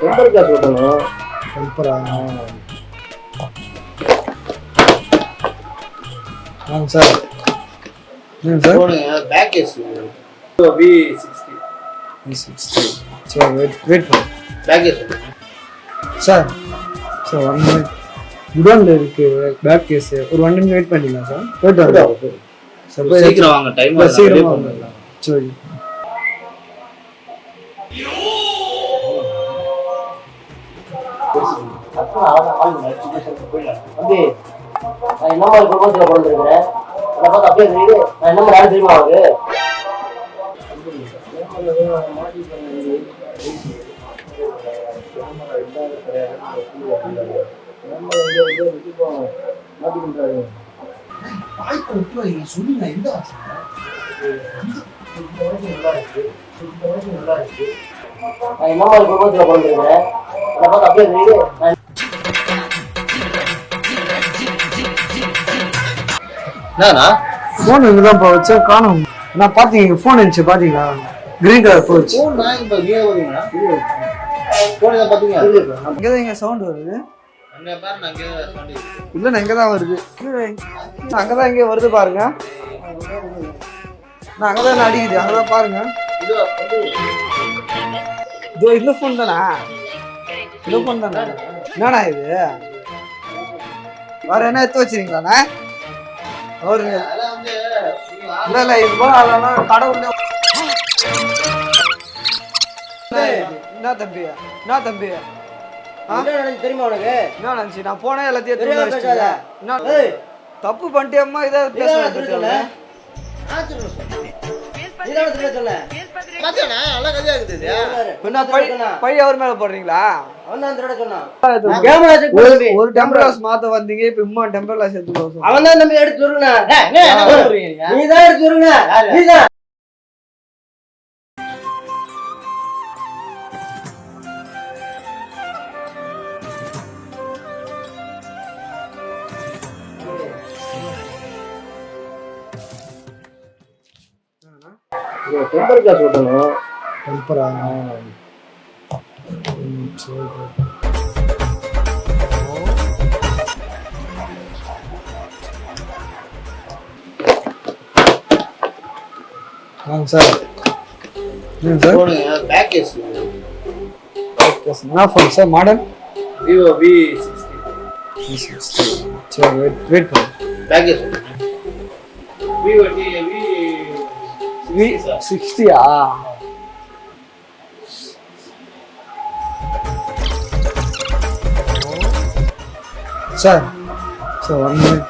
Temper glass ஓட்டணும். டெம்பரா? Sir back case V60. சரி வெயிட் பண்ணு. பேக் கேஸ் சார் 1 மினிட் குடோன்ல இருக்கு பேக் கேஸ். ஒரு 1 நிமிஷம் வெயிட் பண்ணிக்கலாம் சார். போயிட்டு வரேன். சீக்கிரம் வாங்க, டைம் சீக்கிரம் வாங்க. சரி என்ன மாதிரி குடும்பத்துல பிறந்திருக்கிறேன். அதை பார்த்து அப்படியே தெரியுது. நான் என்ன மாதிரி யாரும் தெரியுமா அவருக்கு? சொல்லுங்க எந்த என்ன மாதிரி குடும்பத்துல பிறந்திருக்கிறேன். அதை பார்த்து அப்படியே தெரியுது. என்னண்ணா ஃபோன் இங்கதான் வச்சா காணும். நான் பாத்தீங்க ஃபோன் இருந்துச்சு பாத்தீங்களா? கிரீன் கலர் போச்சு. இங்கதான் இங்க சவுண்ட் வருது. இல்ல நான் இங்கதான் வருது. அங்கதான் இங்க வருது பாருங்க. நான் அங்கதான் அடிக்குது. அங்கதான் பாருங்க. இதோ இந்த ஃபோன் தானா? இந்த ஃபோன் தானே? என்னண்ணா இது? வேற என்ன எடுத்து வச்சிருக்கீங்களாண்ணா? அவருங்க இல்ல இல்ல இது போல அதெல்லாம் கடவுள். என்ன தம்பி தெரியுமா உனக்கு? என்ன நினைச்சு நான் போனேன் எல்லாத்தையும் தப்பு பண்ணிட்டேம்மா. இதை பேசுறேன். பை அவர் மேல போடுறீங்களா? ஒரு டெம்பர் கிளாஸ் மாத்த வந்தீங்க, இப்ப இம்மா டெம்பர் கிளாஸ் எடுத்து அவன் தான் நம்ம எடுத்து நீதான் எடுத்து டெம்பர் கிளாஸ் ஓட்டணும். டெம்பரா? சார் பேக் கேஸ் என்ன phone sir? Model Vivo V60. சரி வெயிட் பண்ணு. Back case Vivo V60. Sir 1 minute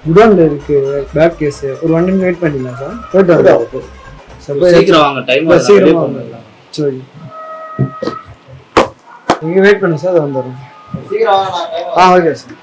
குடோன்ல இருக்கு பேக் கேஸ். ஒரு 1 நிமிஷம் வெயிட் பண்ணிக்கலாம் சார். போயிட்டு வரேன். சீக்கிரம் வாங்க, டைம் சீக்கிரம் வாங்க. சரி நீங்க வெயிட் பண்ணுங்க சார். வந்துடுறேன். சீக்கிரம் வாங்க. Okay sir.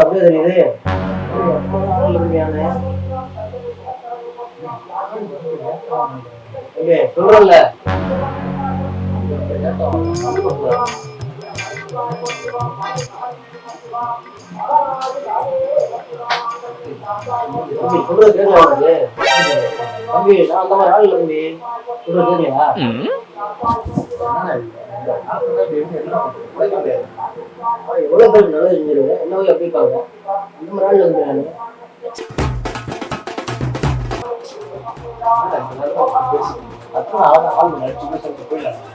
அப்படியே தெரியுது. சொல்றல தம்பி சொல்றது தெரியும் உனக்கு? தம்பி நான் அந்த மாதிரி ஆள் இல்லை தம்பி. சொல்றது தெரியா? எவ்வளவு பேருக்கு நல்லது செஞ்சிருக்கேன், என்ன போய் அப்படி இருக்காங்க? இந்த மாதிரி ஆள் இல்லை நானு.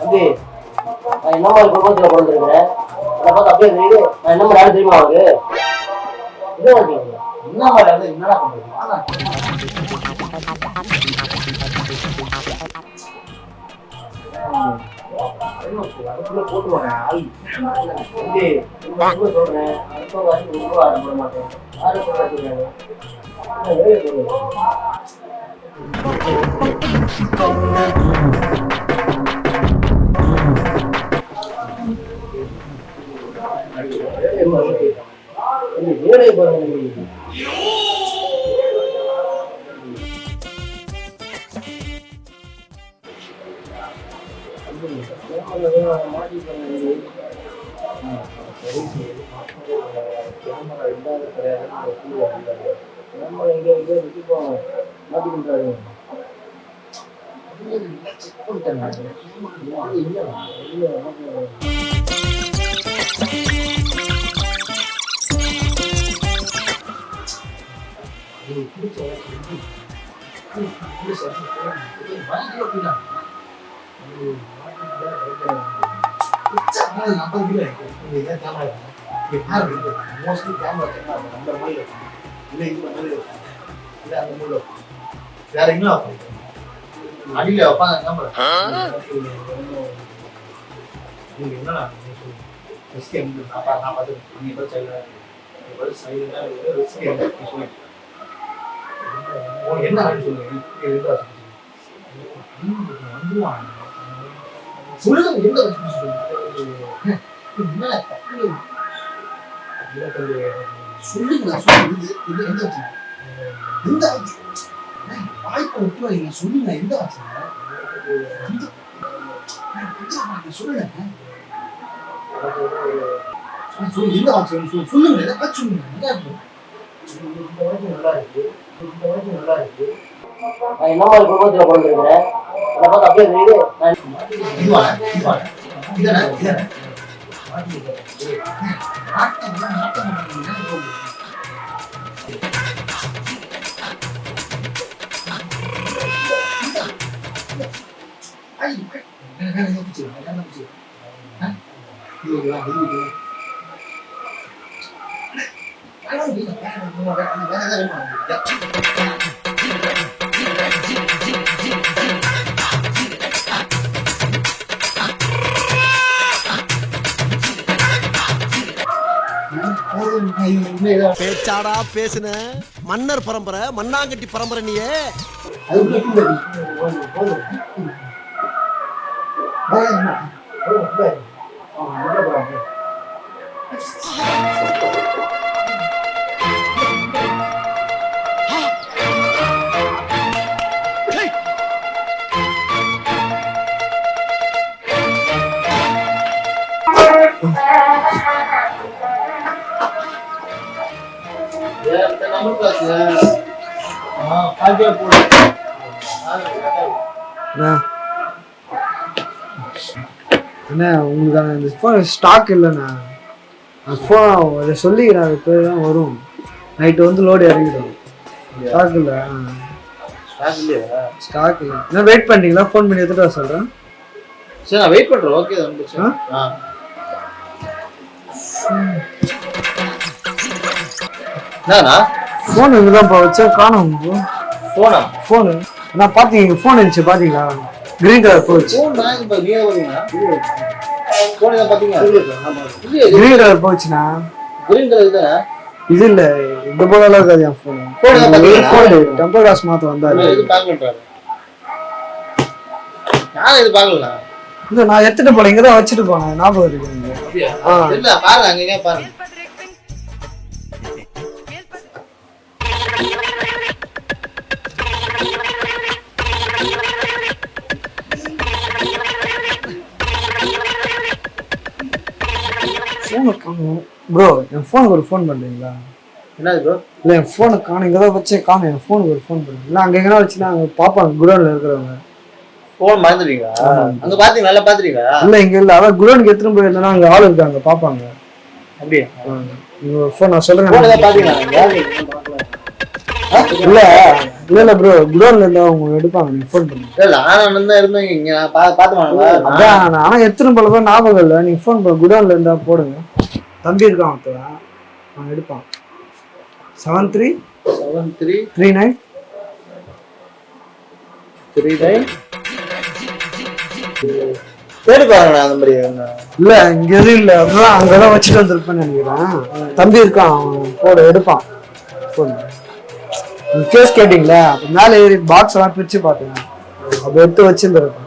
தம்பி நான் என்ன மாதிரி குடும்பத்துல பிறந்திருக்கிறேன், என்னை பார்த்து அப்படியே தெரியுது. நான் என்ன மாதிரி ஆள் தெரியுமா அவருக்கு? என்ன பண்றீங்க? என்ன மாதிரி ஆளு? என்னடா பண்றீங்க? போட்டுவாங்க ஆள். தம்பி ரொம்ப சொல்றேன், அடுத்த வாரம் ரொம்ப ஆரம்பிட மாட்டேன். யாரும் சொல்றாங்க வேலை போடுவேன். வேலை பாருங்க. கேமரா இல்லாத கிடையாது. நம்ம எங்க எங்க விட்டுப்போம் மாட்டி பண்றாங்க. செக் பண்ணிட்டேன். வேற எங்க அடியில வைப்பாங்க கேமரா. நீங்க என்னடா நான் பார்த்து நீ என்ன சொல்லுங்க சொல்லுங்க வாய்ப்பு விட்டுவாங்க. சொல்லுங்க எந்த ஆச்சு சொல்லுங்க எந்த ஆச்சு சொல்லுங்க ஏதாச்சும் சொல்லுங்க. நல்லா இருக்கு, நல்லா இருக்கு. நான் என்ன மாதிரி குடும்பத்துல பிறந்திருக்கிறேன், என்னை பார்த்து அப்படியே தெரியுது. பேச்சாடா பேசுன மன்னர் பரம்பரை மண்ணாங்கட்டி பரம்பரை நீயே. அண்ணா உங்களுக்கு அந்த ஃபோன் ஸ்டாக் இல்லைண்ணா. அந்த ஃபோன் அதை சொல்லிக்கிறேன், அது பேர் தான் வரும். நைட்டு வந்து லோடு இறங்கிடும். ஸ்டாக் இல்லை. ஸ்டாக் இல்லை. என்ன வெயிட் பண்ணுறீங்களா? ஃபோன் பண்ணி எடுத்துகிட்டு வர சொல்கிறேன். சரி நான் வெயிட் பண்ணுறேன். ஓகே என்னண்ணா ஃபோன் இங்கே தான் வச்சேன், காணும். ஃபோனா? ஃபோனு நான் பார்த்தீங்க, ஃபோன் இருந்துச்சு பார்த்தீங்களா? கிரீன் கலர் போச்சு. கிரீன் கலர் போச்சுண்ணா. இது இல்ல இந்த போல இருக்காது என் ஃபோன். டெம்பர் கிளாஸ் மாத்த வந்தாரு. இல்ல நான் எடுத்துட்டு போனேன், இங்கதான் வச்சுட்டு போனேன். ஞாபகம் இருக்கு. ஃபோனை காணும் ப்ரோ. என் ஃபோனுக்கு ஒரு ஃபோன் பண்ணுறீங்களா? என்னது ப்ரோ? இல்லை என் ஃபோனை காணும், இங்கே தான் வச்சே காணும். என் ஃபோனுக்கு ஒரு ஃபோன் பண்ணுறீங்க. இல்லை அங்கே எங்கன்னா வச்சுன்னா அங்கே பார்ப்பாங்க குடோனில் இருக்கிறவங்க. ஃபோன் மறந்துட்டீங்களா? அங்கே பார்த்தீங்க நல்லா பார்த்துட்டீங்களா? இல்லை இங்கே இல்லை, அதான் குடோனுக்கு எடுத்துன்னு போயிருந்தேன்னா அங்கே ஆள் இருக்காங்க பார்ப்பாங்க. அப்படியே நீங்கள் ஃபோன் நான் சொல்கிறேன். பார்த்தீங்களா? இல்லை இல்லை இல்லை ப்ரோ, குடோனில் இருந்தால் அவங்க எடுப்பாங்க. நீங்கள் ஃபோன் பண்ணுங்க. இல்லை ஆனந்த் தான் இருந்தீங்க இங்கே பார்த்துவாங்க. அதான் ஆனால் எத்தனை போல போய் ஞாபகம் இல்லை. நீங்கள் ஃபோன் பண்ண குடோனில் இருந்தால் போடுங்க. தம்பி இருக்கான் ஒருத்தன், அவன் எடுப்பான். 7339 தேடி பாருங்க அந்த மாதிரி. இல்ல இங்க எதுவும் இல்ல, அதான் அங்கதான் வச்சுட்டு வந்திருப்பேன்னு நினைக்கிறேன். தம்பி இருக்கான், அவன் போட எடுப்பான். கேஸ் கேட்டீங்களா? அப்ப மேல ஏறி பாக்ஸ் எல்லாம் பிரிச்சு பாத்தேன், அப்ப எடுத்து வச்சிருந்திருப்பேன்.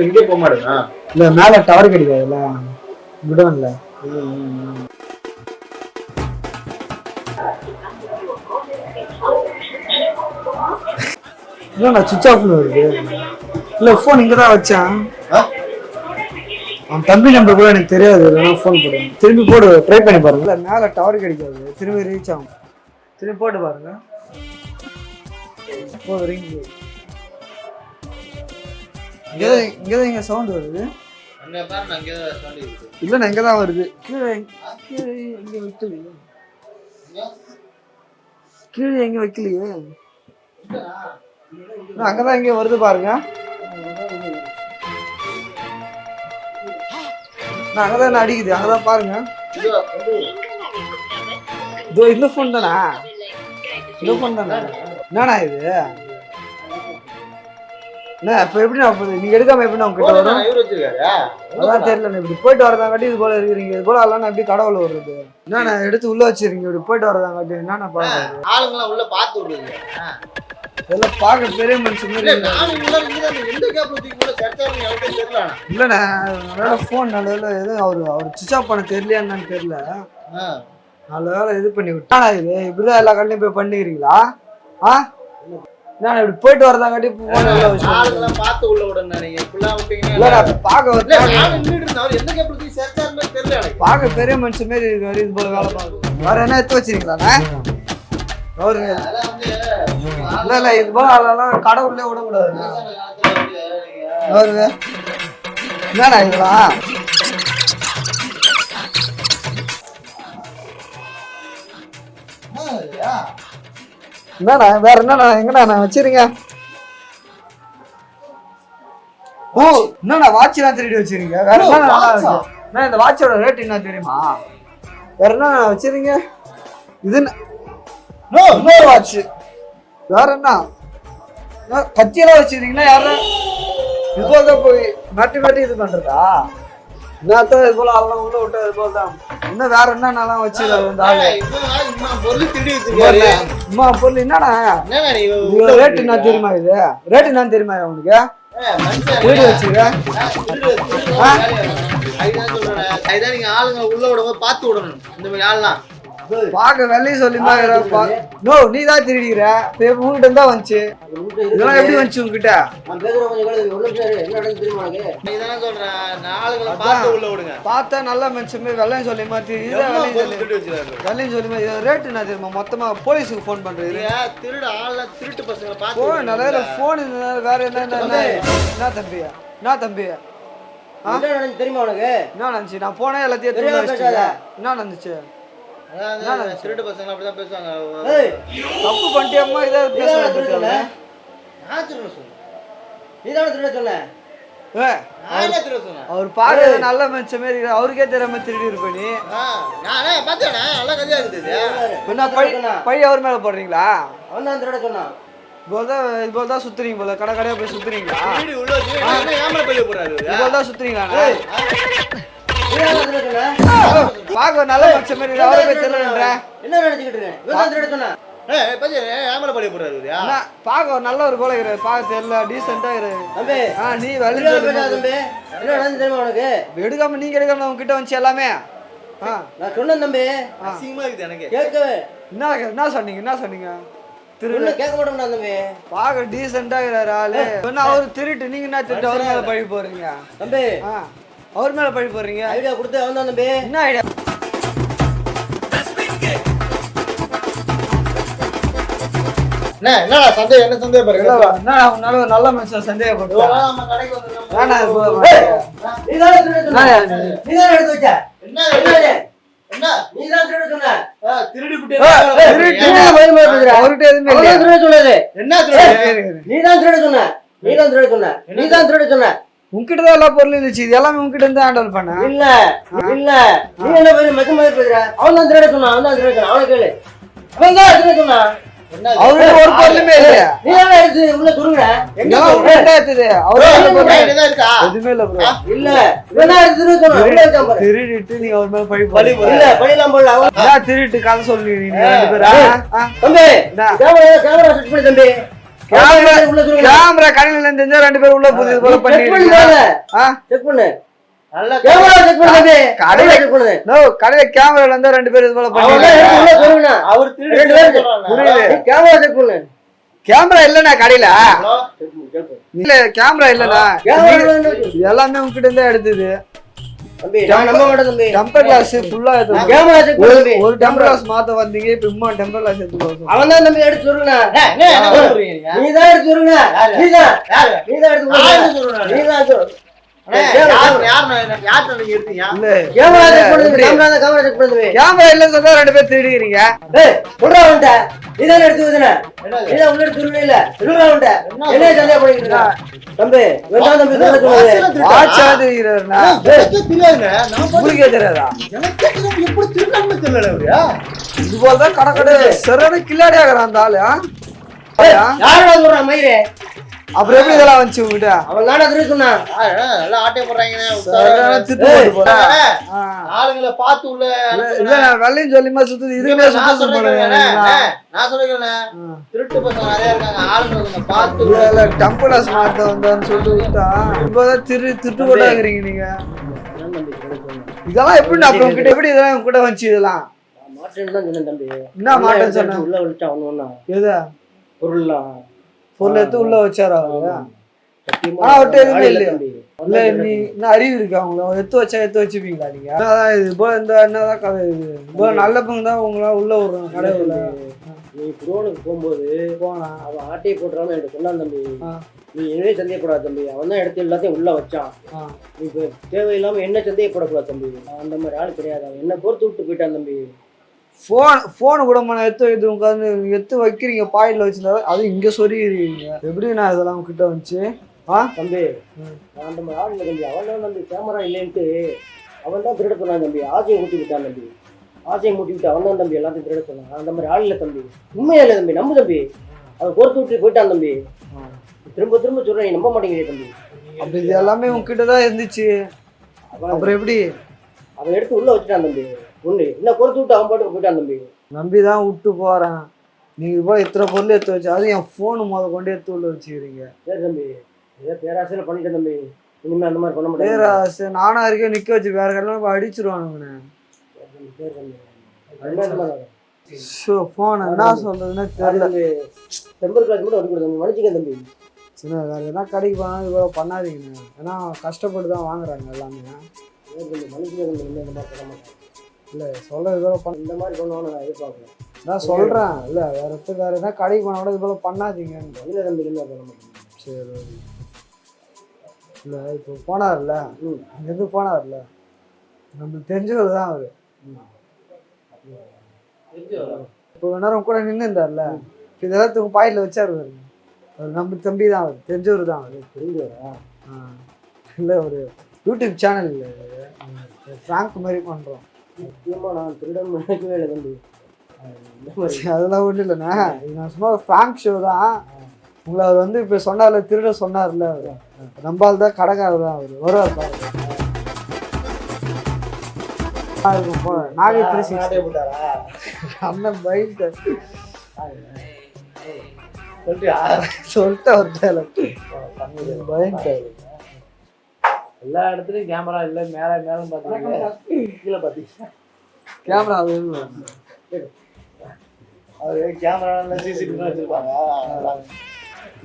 இங்கே போக மாட்டேங்க. இல்ல மேல டவர் கிடைக்காதுல்ல குடோன்ல. இல்ல நான் சுவிட்ச் ஆஃப்ல வருது. இல்ல போன் இங்கதான் வச்சேன். அவன் தம்பி நம்பர் கூட எனக்கு தெரியாது. ஃபோன் போடுங்க, திரும்பி போடு, ட்ரை பண்ணி பாருங்க. இல்ல மேல டவர் கிடைக்காது, திரும்பி ரீச் ஆகும். திரும்பி போட்டு பாருங்க. ரிங் இங்கதான் இங்க சவுண்ட் வருது. இல்ல நான் இங்கதான் வருது. கீழே எங்க வைக்கலையே, கீழே எங்க வைக்கலையே. அங்கதான் இங்க வருது பாருங்க. அங்கதான் என்ன அடிக்குது, அங்கதான் பாருங்க. இந்த போன் தானா? இந்த போன் தானே? என்னண்ணா இது? என்ன இப்ப எப்படி நீங்க எடுக்காம எப்படி நான் கிட்ட வரும்? அதான் தெரியல. இப்படி போயிட்டு வரதாங்காட்டி இது போல இருக்கிறீங்க. இது போல எல்லாம் எப்படி கடவுள் வருது? என்னண்ணா எடுத்து உள்ள வச்சிருக்கீங்க, இப்படி போயிட்டு வரதாங்காட்டி என்னண்ணா பாருங்க. ஆளுங்கெல்லாம் உள்ள பாத்து விடுறீங்க. இதெல்லாம் பார்க்க பெரிய மனுஷன் மாதிரி. இல்லண்ணா நல்ல போன் நல்ல வேலை எதுவும் அவர் சுவிச் ஆஃப் பண்ண தெரியலையான்னு தெரியல. நல்ல வேலை இது பண்ணி விட்டானா. இது இப்படிதான் எல்லா கடையிலும் போய் பண்ணிக்கிறீங்களா? நான் இப்படி போயிட்டு வரதாங்காட்டி பார்த்து உள்ள விடுங்க. பார்க்க பெரிய மனுஷன் மாரி இருக்காரு. இது போல வேலை பார்க்க வேற என்ன எடுத்து வச்சிருக்கீங்களா? அவரு இல்ல இல்ல இது போல அதெல்லாம் கடவுளே விடக்கூடாது. அவரு என்னடா இதெல்லாம்? என்னண்ணா வேற என்னண்ணா எங்கண்ணா வச்சிருங்க? ஓ என்னண்ணா வாட்ச் எல்லாம் திருடி வச்சிருங்க. வேற என்ன நல்லா இருக்கு? இந்த வாட்சோட ரேட் என்ன தெரியுமா? வேற என்ன வச்சிருங்க? இது இன்னொரு வாட்ச். வேற என்ன கத்தியெல்லாம் வச்சிருக்கீங்கன்னா யாரும் இதுபோல்தான் போய் மாட்டி இது பண்றதா? என்னத்தான் இது போல அதெல்லாம் உள்ள விட்டு இது போல் தான். இன்னும் வேற என்னென்னலாம் வச்சிருக்காரு இந்த ஆளு? அம்மா பொருள் என்னடா ரேட் என்ன தெரியுமா? இது ரேட் என்ன தெரியுமா உனக்கு? வீடு வச்சிருக்க நீங்க ஆளுங்க உள்ள விடும்போது பார்த்து விடணும். இந்த மாதிரி ஆள்லாம் பாக்க வெள்ளையும் சொல்லிமா நோ நீ தான் திருடிக்கிற. உங்ககிட்ட தான் வந்துச்சு. இதெல்லாம் எப்படி வந்துச்சு உங்ககிட்ட? பார்த்தா நல்ல மனுஷன் வெள்ளையும் சொல்லிமா வெள்ளையும் சொல்லிமா. ரேட்டு என்ன தெரியுமா? மொத்தமா போலீஸுக்கு போன் பண்றது. திருடு ஆள் திருட்டு பசங்க போன் நல்ல போன் வேற என்ன தம்பியா? என்ன தம்பியா தெரியுமா உனக்கு? என்ன நடந்துச்சு? நான் போனேன் எல்லாத்தையும் என்ன நடந்துச்சு? திருட்டு பசங்க அப்படிதான் பேசுவாங்க. தப்பு பண்ணிட்டியம்மா. இதாவது பேசுறாங்க. அவர் பாரு நல்ல மனுஷன் மாரி அவருக்கே தெரியாம திருடி இருப்பேன். பழி அவர் மேல போடுறீங்களா? இது போல தான் சுத்துறீங்க போல, கடை கடையா போய் சுத்துறீங்களா? இது போல தான் சுத்துறீங்களா? பாக்க நல்ல மனுஷன் மாதிரி அவரை போய் திருடுற என்ன நினைச்சுக்கிட்டு இருக்கேன்? பாக்க ஒரு நல்ல ஒரு போல இருக்கிற பாக்க தெரியல, டீசெண்டா இரு. நீ வெளியே எடுக்காம நீங்க எடுக்காம உங்க கிட்ட வந்துச்சு எல்லாமே. நான் சொன்னேன் தம்பி, அசிங்கமா இருக்குது எனக்கு. கேட்கவே என்ன சொன்னீங்க? திருடு கேட்க மாட்டோம்டா தம்பி. பாக்க டீசெண்டா இருக்கிற ஆளு சொன்னா அவரு திருட்டு, நீங்க என்ன திருட்டு அவர் மேல பழி போடுறீங்க தம்பி? அவர் மேல பழி போடுறீங்க. ஐடியா கொடுத்து அவன் தான் தம்பி. என்ன ஐடியா? என்னடா சந்தேகம்? என்ன சந்தேகம் பாருங்க. என்ன உன்னால ஒரு நல்ல மனுஷன் சந்தேகப்பட்டா? நம்ம கடைக்கு வந்திருக்கோம். வேணாம் இது போதும். நீதானே திருட சொன்ன? நீதானே எடுத்து வச்ச? என்ன என்ன நீதான் திருட சொன்ன? திருடி திருட்டு அவர்கிட்ட எதுவுமே இல்லையா? அவன் திருட சொன்னது. என்ன திருடி? நீதான் திருட சொன்ன. நீதான் திருட சொன்ன. நீதான் திருட சொன்ன. உன்கிட்ட தான் எல்லா பொருளும் இருந்துச்சு, இது எல்லாமே உன்கிட்ட இருந்து ஹேண்டில் பண்ண. இல்ல இல்ல, நீ என்ன பேரு மெக்க மாதிரி பேசுற? அவன் தான் திருட சொன்னான். அவன் தான் திருட சொன்னான். அவனை கேளு. அவன் தான் திருட சொன்னான். அவர்கிட்ட ஒரு பொருளுமே இல்லையா? நீ தான் எடுத்து உள்ள துருகுற. இதெல்லாம் உன்கிட்ட இருக்குது. அவர்கிட்ட பொருள் என்னதான் இருக்கா? எதுவுமே இல்ல bro. இல்ல, இவன் தான் எடுத்து திருட சொன்னான். உள்ள வச்சான் பாரு. திருடிட்டு நீங்க அவர் மேல பழி போடுறீங்க. இல்ல, பழியெல்லாம் போடல. அவன் அதான் திருட்டு கதை சொல்றீங்க நீங்க ரெண்டு பேரும். தம்பி, என்ன? கேமரா செட் பண்ணு தம்பி. உள்ள துருகுற. கேமரா கடையில இருந்து தெரிஞ்சா ரெண்டு பேரும் உள்ள புது போல செக் பண்ணு பண்ணிருக்கீங்க. முதல்ல. செக் பண்ணு. நல்ல கேமரா செக் பண்ணு தம்பி. கடையில செக் பண்ணு. நோ கடையில கேமரால இருந்தா ரெண்டு பேரும் இது போல அவன் தான் பண்ணிருக்கீங்க. எடுத்து உள்ள துருகுனா. அவர் திருடி ரெண்டு பேருக்கு. புரியுது. நீ கேமரா செக் பண்ணு. கேமரா இல்லண்ணா கடையில. செக் பண்ணு, செக் பண்ணு. இல்ல கேமரா இல்லண்ணா. கேமரா இது எல்லாமே உங்ககிட்ட இருந்தா எடுத்தது. தம்பி, நான் நம்ப மாட்டேன் தம்பி. டெம்பர் கிளாஸ் ஃபுல்லா எடுத்து கேமரா செக் பண்ணு தம்பி. ஒரு டெம்பர் கிளாஸ் மாத்த வந்தீங்க, இப்ப இம்மா டெம்பர் கிளாஸ் எடுத்து அவன் தான் தம்பி எடுத்து துருகுனா. என்ன சொல்றீங்க? நீ தான் எடுத்து துருகுனா. நீதான். யாரு? நீதான் எடுத்து நான் துருகுனா. என்ன சொல்றேன்? நீதான் துரு. யார் நீங்க எடுத்தீங்க? இல்ல கேமரா செக் பண்ணு தம்பி. கேமரா செக் பண்ணு தம்பி. கேமரா இல்லன்னு சொன்னா ரெண்டு பேர் திருடிக்கிறீங்க. ஏய், சொல்றா அவன்ட்ட. நீதான் எடுத்து வச்சன. என்னது? நீதான் உள்ள எடுத்து துருகுனா இல்ல. சொல்றா அவன்ட்ட. என்ன சந்தேகம் பண்ணிட்டு இருக்க? தம்பி, இவன் தான் தம்பி திருட சொன்னது. வாட்சா திருடுறாருண்ணா. எனக்கே தெரியாதுங்க. நான் உங்களுக்கே தெரியாதா? எனக்கே தெரியாது. எப்படி திருடன்னு தெரியல அவரு. இது போலதான் கடை சரியான கில்லாடி ஆகிறான் அந்த ஆளு. யாரோட சொல்றான் மயிரே? அப்புறம் எப்படி இதெல்லாம் வந்துச்சு உங்ககிட்ட? அவன் தானே திருட சொன்னான். நல்லா ஆட்டே போடுறாங்கண்ணே. சரியான திட்டு போட்டு போறேன். ஆ, ஆளுங்களை பார்த்து உள்ள இல்ல நான் வெள்ளையும் சொல்லிமா சுத்துது, இதுமே நான் சுத்தம் சொல்றேன். பண்ணுவேன். நான் சொல்றேன். திருட்டு பசங்க நிறைய இருக்காங்க. ஆளுங்களை பார்த்து டெம்பலாஸ் மாத்த வந்தான்னு சொல்லிட்டு விட்டா இப்பதான் திட்டு போட்டாங்கிறீங்க நீங்க. அதான் தம்பி திருட சொன்னான். இதெல்லாம் எப்படி அப்புறம் உங்ககிட்ட எப்படி இதெல்லாம் உங்ககிட்ட வந்துச்சு? இதெல்லாம் நான் மாட்டேன்னு தான் சொன்னேன் தம்பி. என்ன மாட்டேன்னு சொன்ன? உள்ள விழிச்சா ஒண்ணு எது பொருள்லாம் பொருள் எடுத்து உள்ள வச்சாரா அவரு? சத்தியமா ஆனா அவர்கிட்ட எதுவுமே ஆள் இல்லையா? தம்பி. இல்ல நீ என்ன அறிவு இருக்கா உங்களுக்கு? அவங்க எடுத்து வச்சா எடுத்து வச்சுப்பீங்களா நீங்க? அதான் இது போல இந்த என்னதான் கதை இது? போல நல்ல பங்கு தான் உங்களா உள்ள விடுறோம் கடை உள்ள நீ குரோனுக்கு போகும்போது போனா. அவன் ஆட்டையை போட்டுறாம எனக்கு சொன்னான் தம்பி. ஆ. நீ என்னவே சந்தேகப்படாத தம்பி. அவன் தான் எடுத்து எல்லாத்தையும் உள்ள வச்சான். ஆ. நீ இப்போ தேவையில்லாம என்ன சந்தேகப்படக்கூடாது தம்பி. நான் அந்த மாதிரி ஆள் கிடையாது. அவன் என்ன பொறுத்து விட்டு போயிட்டான் தம்பி. போன் கூட எடுத்து வைத்து உட்காந்து எடுத்து வைக்கிறீங்க பாயிண்ட்ல வச்சுருந்தா அது இங்க சொருகிறீங்க. எப்படி நான் இதெல்லாம் கிட்ட வந்துச்சு? தம்பி, நான் அந்த மாதிரி ஆள் இல்லை தம்பி. அவன் தான் தம்பி கேமரா இல்லைன்ட்டு அவன் தான் திருட சொன்னான் தம்பி. ஆசையை மூட்டி விட்டான் தம்பி. ஆசையை மூட்டி விட்டு அவன் தான் தம்பி எல்லாத்தையும் திருட சொன்னான். அந்த மாதிரி ஆள் இல்லை தம்பி. உண்மையா இல்லை தம்பி. நம்பு தம்பி. அவன் பொறுத்து விட்டு போயிட்டான் தம்பி. திரும்ப திரும்ப சொல்றேன், நீ நம்ப மாட்டேங்கிறே தம்பி. அப்படி இது எல்லாமே உங்ககிட்ட தான் இருந்துச்சு. அப்புறம் எப்படி? அவன் எடுத்து உள்ள வச்சுட்டான் தம்பி. ஒண்ணு என்ன பொறுத்து விட்டு அவன் பாட்டுக்கு போயிட்டான் தம்பி. நம்பிதான் விட்டு போறேன். நீங்க இது போல இத்தனை பொருள் எடுத்து வச்சு அது என் போனு கொண்டு எடுத்து உள்ள வச்சுக்கிறீங்க. சரி தம்பி, ஏதோ பேராசையில பண்ணிட்டேன் தம்பி. இனிமே அந்த மாதிரி பண்ண முடியாது. பேராசை நானா இருக்கே நிக்க வச்சு வேற கடையில அடிச்சிருவானுங்கண்ணே. சரி தம்பி. போன் என்ன சொல்றதுன்னு தெரியல. டெம்பர் கிளாஸ் மட்டும் ஒதுக்கி தம்பி. மன்னிச்சுக்க தம்பி. சின்ன வேற எதனா கடைக்கு போனா இவ்வளோ பண்ணாதீங்கண்ணே. ஏன்னா கஷ்டப்பட்டு தான் வாங்குறாங்க எல்லாமே. மன்னிச்சுக்க தம்பி. இந்த மாதிரி பண்ண மாட்டேன். இல்லை சொல்ற இவ்வளோ இந்த மாதிரி பண்ணுவான்னு நான் எதிர்பார்க்கல. நான் சொல்றேன். இல்லை வேற எதனா கடைக்கு போனா கூட இவ்வளோ பண்ணாதீங்கன்னு. இல்லை தம்பி, இந்த மாதிரி பண்ண மாட்டேன். சரி. இல்லை இப்போ போனார்ல, எது போனார்ல நம்மளுக்கு தெரிஞ்சவர் தான் அவரு. இப்போ நேரம் கூட நின்று இருந்தார்ல, இதெல்லாம் பாயிண்ட்ல வச்சாரு. அவர் நம்ம தம்பி தான், அவர் தெரிஞ்சவர் தான். அவர் தெரிஞ்சவரா? இல்லை ஒரு யூடியூப் சேனல் ஃப்ராங்க் மாதிரி பண்ணுறோம். முக்கியமாக நான் திருடன் நினைக்கவே இல்லை தம்பி. அதெல்லாம் ஒன்றும் இல்லைண்ணா, நான் சும்மா ஒரு ஃப்ராங்க் ஷோ தான். உங்களை அவர் வந்து இப்போ சொன்னார்ல, திருட சொன்னார்ல, அவர் நம்பால் தான் கடைக்காரர் தான். அவர் வருவார் பாருங்க. நாகை 360 அண்ணன் பயிட்டு சொல்லிட்டு அவர் பயன்ட்டு எல்லா இடத்துலயும் கேமரா இல்ல. மேல மேலும் பாத்தீங்க, கீழே பாத்தீங்க கேமரா அவரு கேமரா சிசிடிவி வச்சிருப்பாங்க.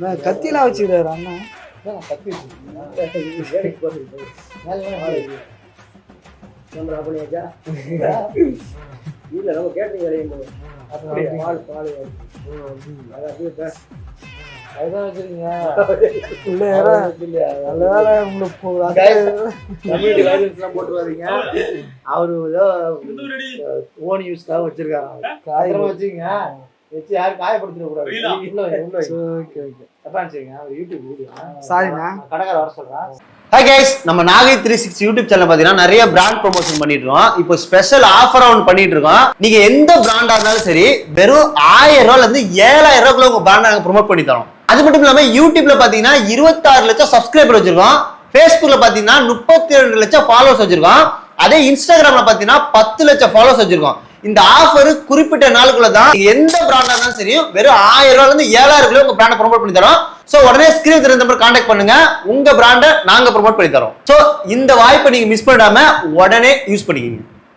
நான் கத்தியெல்லாம் வச்சுக்கிறாரு அண்ணா. கத்தி வச்சிருக்கீங்க. வேலைக்கு போறது கேமரா பண்ணியாச்சா இல்ல நம்ம கேட்டீங்க வேலையும் போது அப்படியே பால் அது அப்படியே பேச அதுதான் வச்சிருக்கீங்க. இல்ல நல்ல வேலை உங்களுக்கு கம்யூனிட்டி லைசன்ஸ் எல்லாம் போட்டு வரீங்க. அவரு ஏதோ ஓன் யூஸ்க்காக வச்சிருக்காங்க. காயமா வச்சுங்க. வச்சு யாரும் காயப்படுத்திட கூடாது. Okay okay. தப்பா நினைச்சீங்க. ஒரு யூடியூப் வீடியோ. சாரிண்ணா. கடைக்கார வர சொல்றேன். ஹாய் கைஸ், நம்ம நாகை 360 யூடியூப் சேனல் பார்த்தீங்கன்னா நிறைய பிராண்ட் ப்ரொமோஷன் பண்ணிட்டு இருக்கோம். இப்போ ஸ்பெஷல் ஆஃபர் ஒன்று பண்ணிட்டு இருக்கோம். நீங்க எந்த பிராண்டா இருந்தாலும் சரி, வெறும் 1000 ரூபாயில இருந்து 7000 ரூபாய்க்குள்ள உங்க பிராண்டை நாங்கள் ப்ரொமோட் பண்ணி தரோம். அது மட்டும் இல்லாம யூடியூப்ல பாத்தீங்கன்னா 26 லட்சம் சப்ஸ்கிரைபர் வச்சிருக்கோம். ஃபேஸ்புக்ல பாத்தீங்கன்னா 32 லட்சம் ஃபாலோவர்ஸ் வச்சிருக்கோம். அதே இன்ஸ்டாகிராம்ல பாத்தீங்கன்னா 10 லட்சம் ஃபாலோவர்ஸ் வச்சிருக்கோம். இந்த ஆஃபர் குறிப்பிட்ட நாளுக்குள்ள தான். எந்த பிராண்டா இருந்தாலும் சரி, வெறும் 1000 ரூபாயில இருந்து 7000 உங்க பிராண்டை ப்ரொமோட் பண்ணி தரோம். சோ உடனே ஸ்கிரீன் தெரிஞ்ச நம்பர் கான்டாக்ட் பண்ணுங்க. உங்க பிராண்டை நாங்க ப்ரொமோட் பண்ணி தரோம். சோ இந்த வாய்ப்பை நீங்க மிஸ் பண்ணாம உடனே யூஸ் பண்ணிக்கங்க.